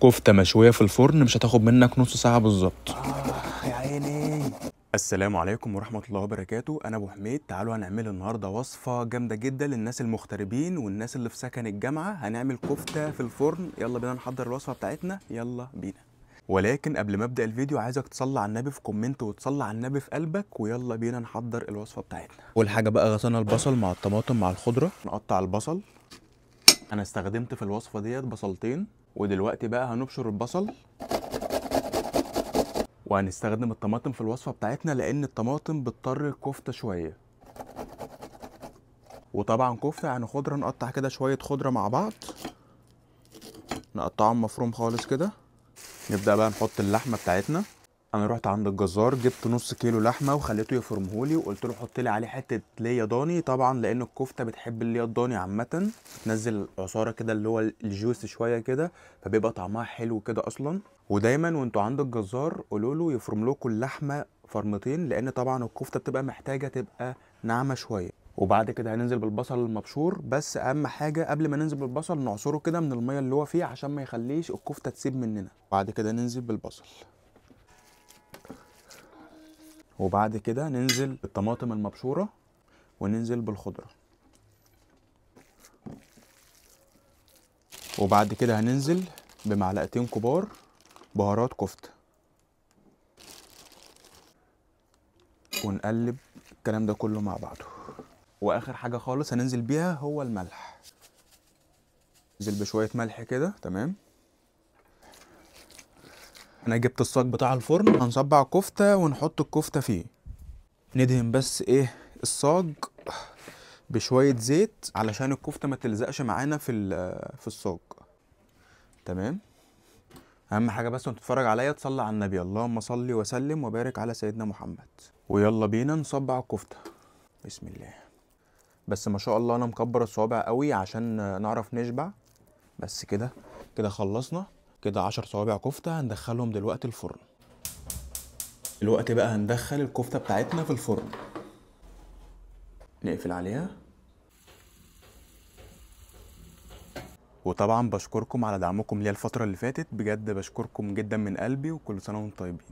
كفتة مشوية في الفرن مش هتاخد منك نص ساعة بالظبط. يا عيني. السلام عليكم ورحمة الله وبركاته، أنا أبو حميد. تعالوا هنعمل النهاردة وصفة جامدة جدا للناس المغتربين والناس اللي في سكن الجامعة. هنعمل كفتة في الفرن. يلا بينا نحضر الوصفة بتاعتنا، يلا بينا. ولكن قبل ما أبدأ الفيديو عايزك تصلي على النبي في كومنت وتصلي على النبي في قلبك، ويلا بينا نحضر الوصفة بتاعتنا. أول حاجة بقى غسلنا البصل مع الطماطم مع الخضرة. نقطع البصل. أنا استخدمت في الوصفة ديت بصلتين، ودلوقتي بقى هنبشر البصل. وهنستخدم الطماطم في الوصفة بتاعتنا لأن الطماطم بتطر الكفتة شوية. وطبعا كفتة يعني خضرة، نقطع كده شوية خضرة مع بعض، نقطعهم مفروم خالص كده. نبدأ بقى نحط اللحمة بتاعتنا. أنا رحت عند الجزار جبت نص كيلو لحمة وخليته يفرمهولي، وقلت له حط لي عليه حتة ليا ضاني، طبعا لأن الكفتة بتحب الليا الضاني عامة، تنزل عصارة كده اللي هو الجوس شوية كده، فبيبقى طعمها حلو كده أصلا. ودايما وانتوا عند الجزار قولوا له يفرم لكم اللحمة فرمتين، لأن طبعا الكفتة بتبقى محتاجة تبقى ناعمة شوية. وبعد كده هننزل بالبصل المبشور، بس اهم حاجه قبل ما ننزل بالبصل نعصره كده من الميه اللي هو فيه عشان ما يخليش الكفته تسيب مننا. بعد كده ننزل بالبصل، وبعد كده ننزل بالطماطم المبشوره، وننزل بالخضره، وبعد كده هننزل بمعلقتين كبار بهارات كفته، ونقلب الكلام ده كله مع بعضه. واخر حاجه خالص هننزل بيها هو الملح. ننزل بشويه ملح كده، تمام. انا جبت الصاج بتاع الفرن، هنصبع كفته ونحط الكفته فيه. ندهن بس ايه الصاج بشويه زيت علشان الكفته ما تلزقش معانا في الصاج، تمام. اهم حاجه بس وانت تتفرج عليا تصلي على النبي، اللهم صل وسلم وبارك على سيدنا محمد. ويلا بينا نصبع الكفته. بسم الله. بس ما شاء الله انا مكبر الصوابع قوي عشان نعرف نشبع. بس كده كده خلصنا. كده 10 صوابع كفته هندخلهم دلوقتي الفرن. دلوقتي بقى هندخل الكفته بتاعتنا في الفرن. نقفل عليها. وطبعا بشكركم على دعمكم ليا الفترة اللي فاتت، بجد بشكركم جدا من قلبي، وكل سنة وانتم طيبين.